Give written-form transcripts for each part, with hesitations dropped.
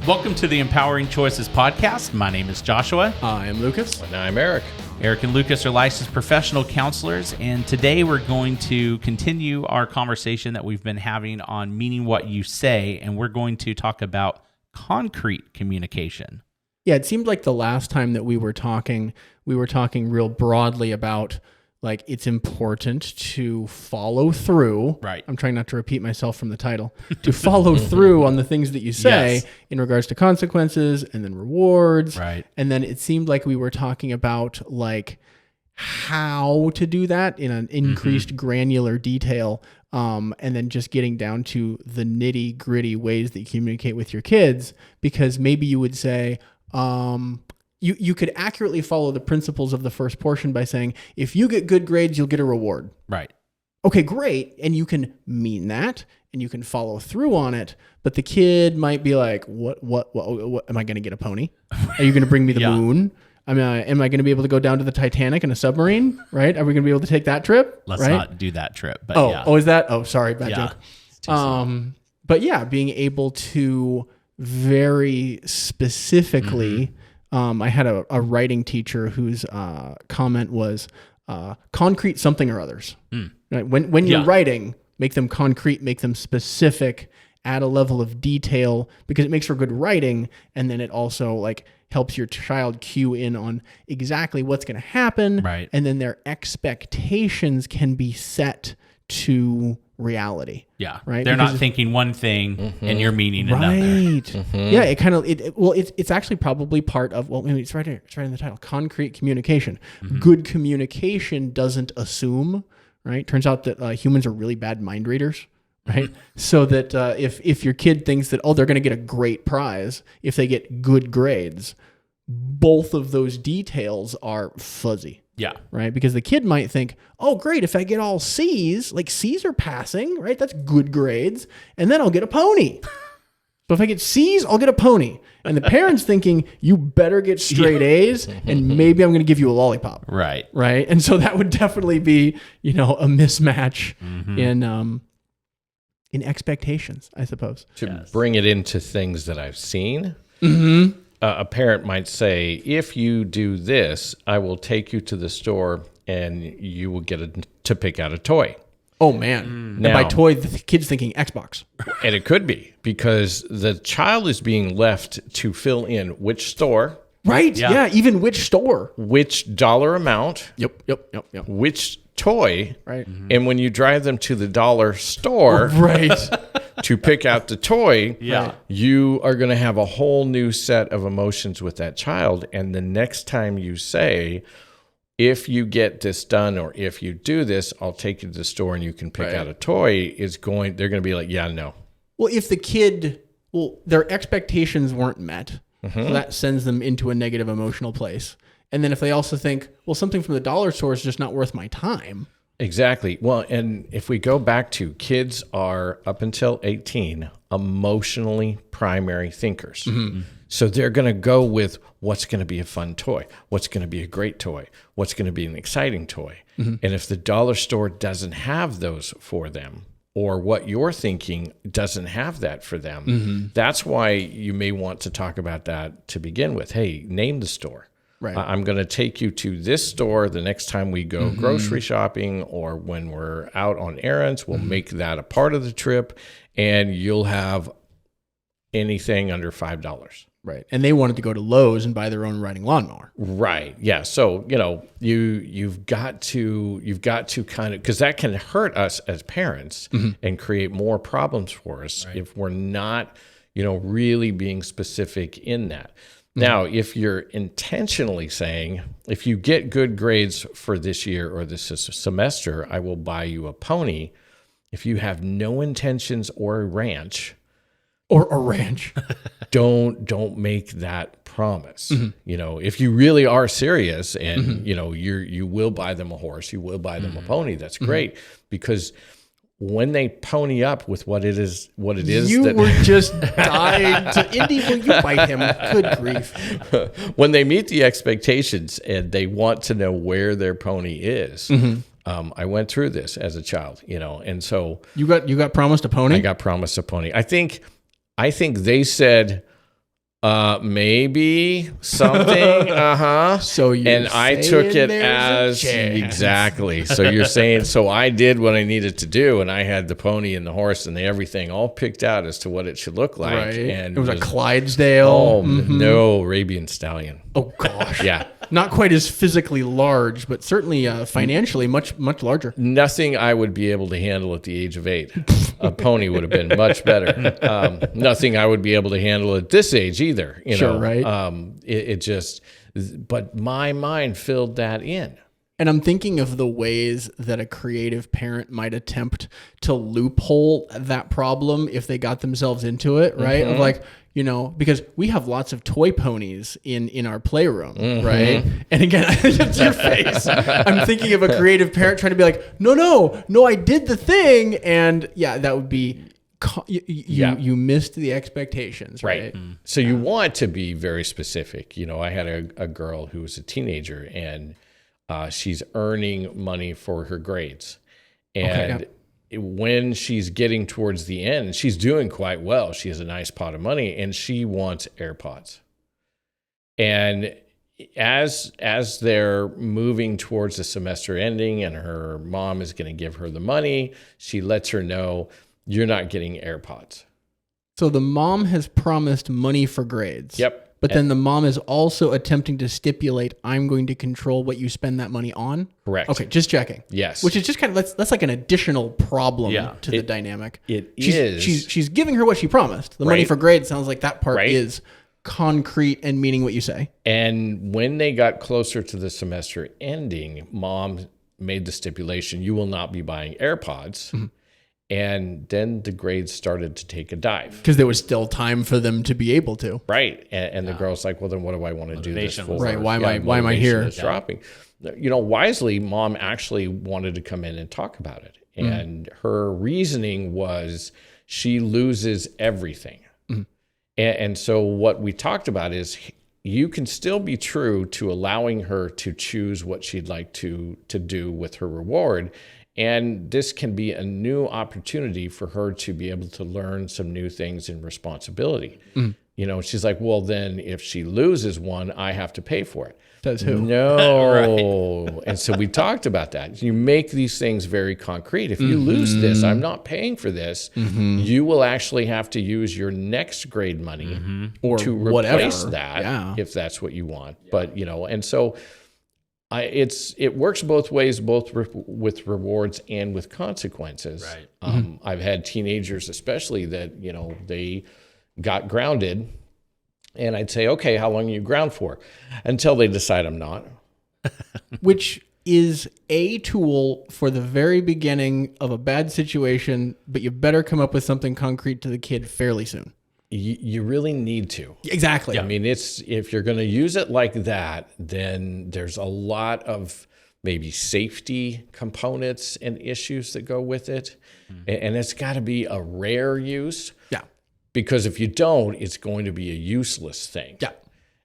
Welcome to the Empowering Choices podcast. My name is Joshua. I am Lucas. And I'm Eric. Eric and Lucas are licensed professional counselors, and today we're going to continue our conversation that we've been having on meaning what you say, and we're going to talk about concrete communication. Yeah, it seemed like the last time that we were talking real broadly about like it's important to follow through. Right. I'm trying not to repeat myself from the title. To follow through on the things that you say Yes. in regards to consequences and then rewards. Right. And then it seemed like we were talking about like how to do that in an increased granular detail. And then just getting down to the nitty gritty ways that you communicate with your kids, because maybe you would say, you could accurately follow the principles of the first portion by saying, if you get good grades, you'll get a reward. Right. Okay, great. And you can mean that and you can follow through on it. But the kid might be like, what am I going to get a pony? Are you going to bring me the moon? Am I going to be able to go down to the Titanic in a submarine? Right? Are we going to be able to take that trip? Let's right? not do that trip. But Is that? Oh, sorry. Bad Yeah. joke. But yeah, being able to very specifically, I had a writing teacher whose comment was concrete something or others. Right? When you're writing, make them concrete, make them specific, add a level of detail, because it makes for good writing, and then it also like helps your child cue in on exactly what's going to happen, Right. and then their expectations can be set to reality. Yeah. Right? They're Because not thinking one thing and you're meaning another. Right. Yeah. It kind of, it's actually probably part of, maybe it's right here. It's right in the title, concrete communication. Good communication doesn't assume, right? Turns out that humans are really bad mind readers, right? So that if your kid thinks that, they're going to get a great prize if they get good grades, both of those details are fuzzy. Yeah. Right? Because the kid might think, great, if I get all C's, like C's are passing, right? That's good grades. And then I'll get a pony. So if I get C's, I'll get a pony. And the parent's thinking, you better get straight A's and maybe I'm going to give you a lollipop. Right. Right? And so that would definitely be, a mismatch in expectations, I suppose. To bring it into things that I've seen, a parent might say, if you do this, I will take you to the store and you will get to pick out a toy. Oh, man. And Now- by toy, the kid's thinking Xbox. And it could be because the child is being left to fill in which store, Right? Yeah. Yeah. Even which store. which dollar amount, Yep. which toy. Right. And when you drive them to the dollar store Right. to pick out the toy, Yeah. you are going to have a whole new set of emotions with that child. And the next time you say, if you get this done or if you do this, I'll take you to the store and you can pick out a toy, they're going to be like, yeah, no. Well, if the kid, their expectations weren't met, so that sends them into a negative emotional place. And then if they also think, something from the dollar store is just not worth my time. Exactly. Well, and if we go back to kids are up until 18, emotionally primary thinkers. So they're going to go with what's going to be a fun toy, what's going to be a great toy, what's going to be an exciting toy. And if the dollar store doesn't have those for them, or what you're thinking doesn't have that for them, that's why you may want to talk about that to begin with. Hey, name the store. Right. I'm going to take you to this store the next time we go grocery shopping, or when we're out on errands, we'll make that a part of the trip, and you'll have anything under $5. Right. And they wanted to go to Lowe's and buy their own riding lawnmower. Right. Yeah. So, you've got to kind of, because that can hurt us as parents and create more problems for us if we're not, really being specific in that. Now, if you're intentionally saying, if you get good grades for this year or this semester, I will buy you a pony. If you have no intentions or a ranch, don't make that promise. If you really are serious and you will buy them a horse, you will buy them a pony, that's great, because when they pony up with what it is You that were just dying to Indy. Will you bite him? Good grief. when they meet the expectations and they want to know where their pony is. I went through this as a child, and so you got promised a pony. I got promised a pony. I think they said, Maybe something. So you're and I took saying it there's a as chance. exactly. So you're saying, so I did what I needed to do, and I had the pony and the horse and the everything all picked out as to what it should look like. Right. And it was a Clydesdale. Oh no, Arabian stallion. Oh gosh. Yeah. Not quite as physically large, but certainly financially much larger. Nothing I would be able to handle at the age of 8. A pony would have been much better. Nothing I would be able to handle at this age either. You Sure, know, right. It just, but my mind filled that in. And I'm thinking of the ways that a creative parent might attempt to loophole that problem if they got themselves into it, right? Of like, you know, because we have lots of toy ponies in our playroom, right? And again, it's your face. I'm thinking of a creative parent trying to be like, no, I did the thing. And yeah, that would be, you missed the expectations, right? So you want to be very specific. You know, I had a girl who was a teenager, and she's earning money for her grades. And when she's getting towards the end, she's doing quite well. She has a nice pot of money, and she wants AirPods. And as they're moving towards the semester ending and her mom is going to give her the money, she lets her know, you're not getting AirPods. So the mom has promised money for grades. Yep. But then the mom is also attempting to stipulate, I'm going to control what you spend that money on. Correct. Okay, just checking. Yes. Which is just kind of, that's like an additional problem to the dynamic. She's giving her what she promised. The money for grades sounds like that part is concrete and meaning what you say. And when they got closer to the semester ending, mom made the stipulation, you will not be buying AirPods. And then the grades started to take a dive. Because there was still time for them to be able to. Right. And the girl's like, well, then what do I want to do this for? Right. Why am I here? Is dropping. You know, wisely, mom actually wanted to come in and talk about it. And her reasoning was she loses everything. And so what we talked about is you can still be true to allowing her to choose what she'd like to do with her reward. And this can be a new opportunity for her to be able to learn some new things in responsibility. You know, she's like, well, then if she loses one, I have to pay for it. Says who? No. And so we talked about that. You make these things very concrete. If you lose this, I'm not paying for this. You will actually have to use your next grade money or to replace that if that's what you want. But, you know, and so it works both ways, both with rewards and with consequences. Right. I've had teenagers, especially that, you know, they got grounded, and I'd say, okay, how long are you ground for? Until they decide I'm not. Which is a tool for the very beginning of a bad situation, but you better come up with something concrete to the kid fairly soon. You really need to. Exactly. I mean, if you're going to use it like that, then there's a lot of maybe safety components and issues that go with it. And it's got to be a rare use. Yeah. Because if you don't, it's going to be a useless thing. Yeah.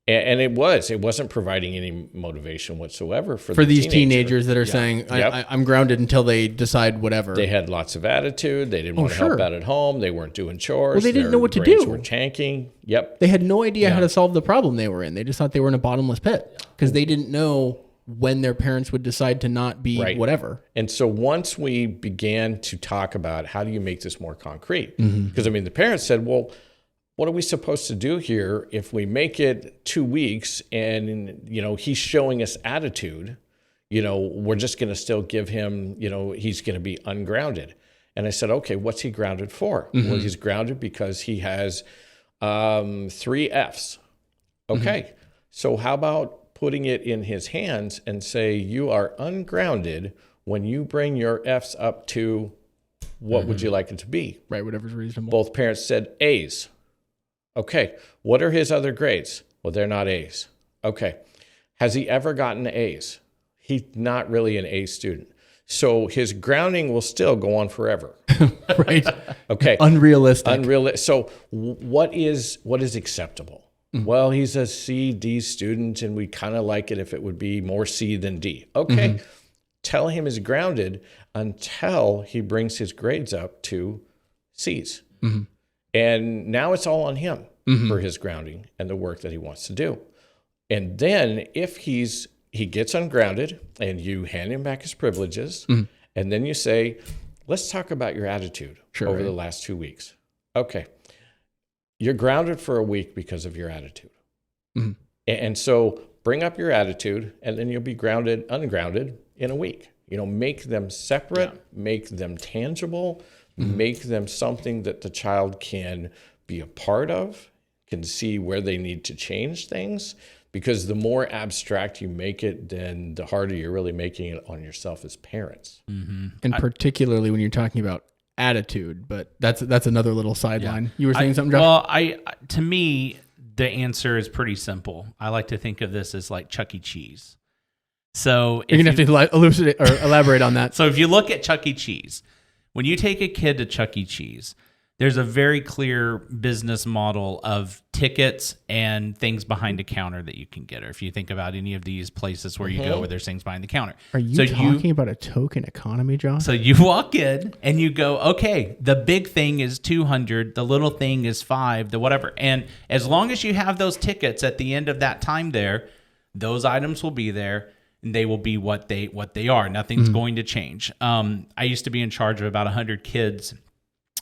And it wasn't providing any motivation whatsoever for these teenagers that are saying, I'm grounded until they decide whatever. They had lots of attitude. They didn't want to help out at home. They weren't doing chores. Well, they didn't know what to do. Grades were tanking. Yep. They had no idea how to solve the problem they were in. They just thought they were in a bottomless pit because they didn't know when their parents would decide to not be whatever. And so once we began to talk about how do you make this more concrete? Because, I mean, the parents said, well, what are we supposed to do here if we make it 2 weeks and, you know, he's showing us attitude, you know, we're just going to still give him, you know, he's going to be ungrounded. And I said, okay, what's he grounded for? Well, he's grounded because he has 3 Fs. Okay. So how about putting it in his hands and say, you are ungrounded when you bring your Fs up to what would you like it to be? Right. Whatever's reasonable. Both parents said A's. Okay, what are his other grades? Well, they're not A's. Okay, has he ever gotten A's? He's not really an A student. So his grounding will still go on forever. Right. Okay. Unrealistic. So what is acceptable? Well, he's a C, D student, and we kind of like it if it would be more C than D. Okay, tell him he's grounded until he brings his grades up to C's. And now it's all on him. for his grounding and the work that he wants to do. And then if he gets ungrounded and you hand him back his privileges, and then you say, let's talk about your attitude over the last 2 weeks. Okay. You're grounded for a week because of your attitude. And so bring up your attitude, and then you'll be ungrounded in a week. Make them separate, make them tangible, make them something that the child can be a part of, can see where they need to change things. Because the more abstract you make it, then the harder you're really making it on yourself as parents. And particularly when you're talking about attitude, but that's another little sideline. You were saying something, Josh? Well, to me, the answer is pretty simple. I like to think of this as like Chuck E. Cheese. So you're going to have to elucidate or elaborate on that. So if you look at Chuck E. Cheese, when you take a kid to Chuck E. Cheese, there's a very clear business model of tickets and things behind the counter that you can get. Or if you think about any of these places where you go where there's things behind the counter. Are you talking about a token economy, John? So you walk in and you go, okay, the big thing is $200, the little thing is $5, the whatever. And as long as you have those tickets at the end of that time there, those items will be there. And they will be what they are. Nothing's going to change. I used to be in charge of about 100 kids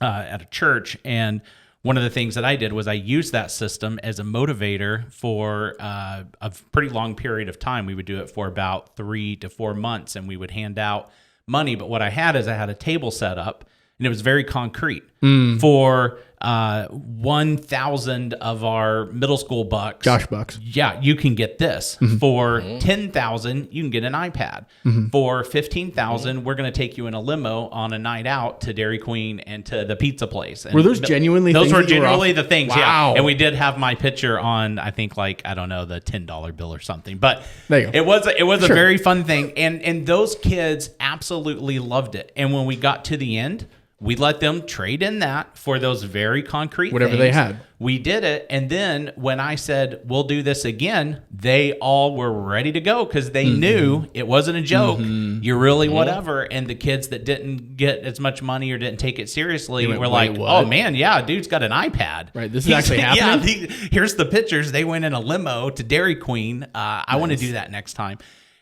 at a church, and one of the things that I did was I used that system as a motivator for a pretty long period of time. We would do it for about 3 to 4 months, and we would hand out money. But what I had is I had a table set up, and it was very concrete. For 1,000 of our middle school bucks, Josh bucks, yeah, you can get this. For 10,000, you can get an iPad. For 15,000, we're going to take you in a limo on a night out to Dairy Queen and to the pizza place. And were those genuinely? Those things were that you genuinely off- the things. Wow. Yeah, and we did have my picture on. I think the $10 bill or something. But there you go. it was a very fun thing, and those kids absolutely loved it. And when we got to the end, we let them trade in that for those very concrete whatever things. they had. We did it. And then when I said, we'll do this again, they all were ready to go because they knew it wasn't a joke. You're really whatever. And the kids that didn't get as much money or didn't take it seriously were like, what? oh, man, yeah, dude's got an iPad. Right, this is actually happening? Yeah, here's the pictures. They went in a limo to Dairy Queen. I want to do that next time.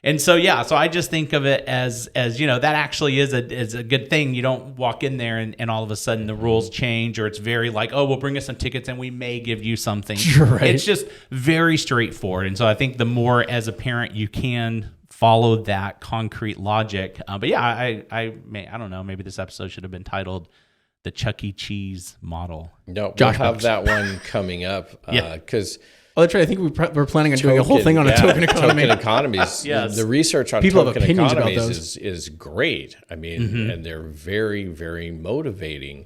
And so, so I just think of it as that actually is a good thing. You don't walk in there and all of a sudden the rules change, or it's very like, oh, we'll bring us some tickets and we may give you something. Right. It's just very straightforward. And so I think the more as a parent you can follow that concrete logic. But yeah, I don't know, maybe this episode should have been titled The Chuck E. Cheese Model. No, Josh we'll have Bucks. that one coming up because Oh, that's right. I think we're planning on doing a whole thing on a token economy. Token economies. Yes. The research on People have token opinions about economies is great. I mean, and they're very, very motivating.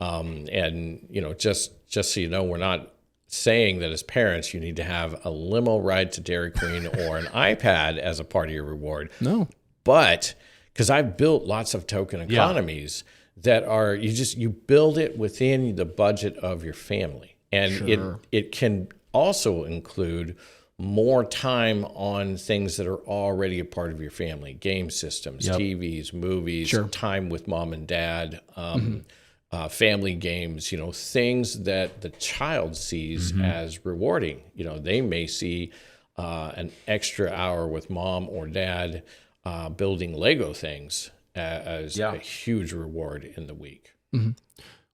And just so you know, we're not saying that as parents you need to have a limo ride to Dairy Queen or an iPad as a part of your reward. No, but because I've built lots of token economies that are you build it within the budget of your family, and it can also include more time on things that are already a part of your family: game systems, TVs, movies, time with mom and dad, family games, things that the child sees as rewarding. They may see an extra hour with mom or dad building Lego things as a huge reward in the week.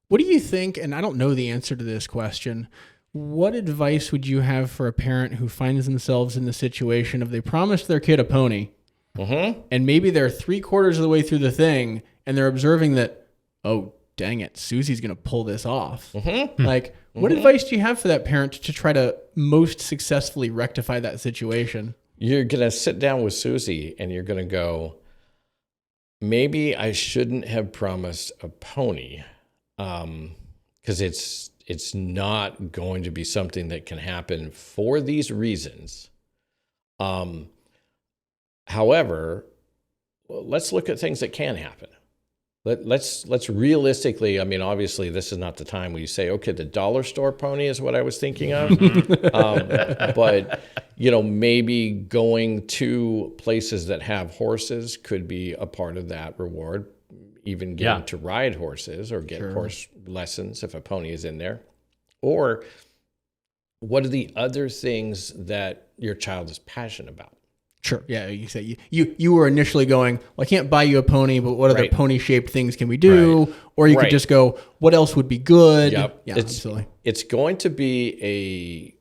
What do you think? And I don't know the answer to this question. What advice would you have for a parent who finds themselves in the situation of they promised their kid a pony, and maybe they're 3/4 of the way through the thing, and they're observing that, oh, dang it, Susie's going to pull this off. Like, what advice do you have for that parent to try to most successfully rectify that situation? You're going to sit down with Susie and you're going to go, maybe I shouldn't have promised a pony, because it's not going to be something that can happen for these reasons. However, let's look at things that can happen. Let's realistically, I mean, obviously this is not the time where you say, okay, the dollar store pony is what I was thinking of. But, maybe going to places that have horses could be a part of that reward. Even getting to ride horses or get horse lessons if a pony is in there. Or what are the other things that your child is passionate about? Sure. Yeah. You say you were initially going, well, I can't buy you a pony, but what other Right. pony shaped things can we do? Right. Or you could Right. just go, what else would be good? Yep. Yeah, absolutely. It's going to be a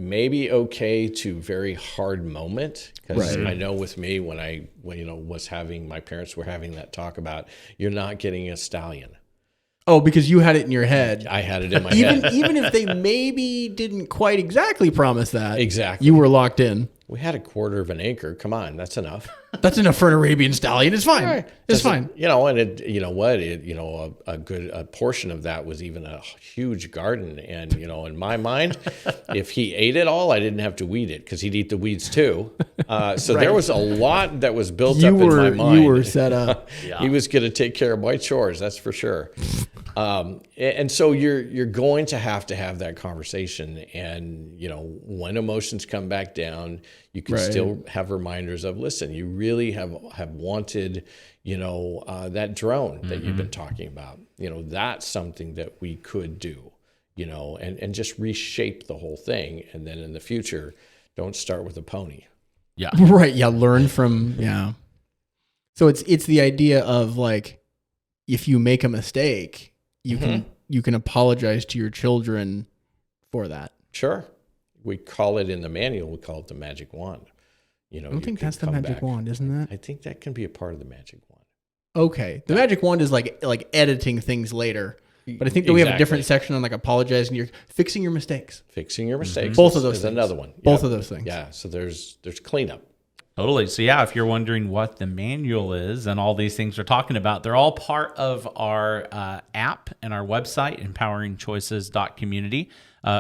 maybe okay to very hard moment, because Right. I know with me when my parents were having that talk about, you're not getting a stallion. Oh, because you had it in your head. I had it in my head. Even if they maybe didn't quite exactly promise that. Exactly. You were locked in. We had a quarter of an acre. Come on, that's enough. That's enough for an Arabian stallion. It's fine. Right. It's Doesn't- fine. And a good portion of that was even a huge garden. And, in my mind, if he ate it all, I didn't have to weed it, because he'd eat the weeds too. So there was a lot that was built up in my mind. You were set up. He was going to take care of my chores, that's for sure. And so you're going to have that conversation. And, when emotions come back down, you can Right. still have reminders of, listen, you really have wanted, that drone that you've been talking about. That's something that we could do, and just reshape the whole thing. And then in the future, don't start with a pony. Yeah. Right. Yeah. Learn from, yeah. So it's the idea of like, if you make a mistake, you can apologize to your children for that. Sure. We call it in the manual, we call it the magic wand. I don't think that's the magic wand, isn't that? I think that can be a part of the magic wand. Okay. The magic wand is like editing things later. But I think that we have a different section on like apologizing. You're fixing your mistakes. Fixing your mistakes. Both of those is things. another one. Both Yeah. of those things. Yeah. So there's cleanup. Totally. So yeah, if you're wondering what the manual is and all these things we're talking about, they're all part of our app and our website, empoweringchoices.community,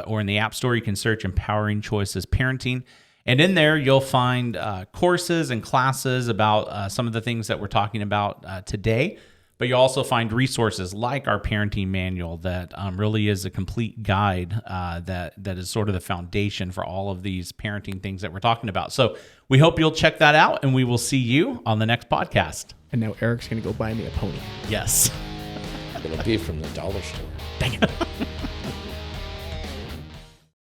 or in the App Store, you can search Empowering Choices Parenting. And in there, you'll find courses and classes about some of the things that we're talking about today. But you'll also find resources like our parenting manual that really is a complete guide that is sort of the foundation for all of these parenting things that we're talking about. So we hope you'll check that out, and we will see you on the next podcast. And now Eric's going to go buy me a pony. Yes. It'll be from the dollar store. Dang it.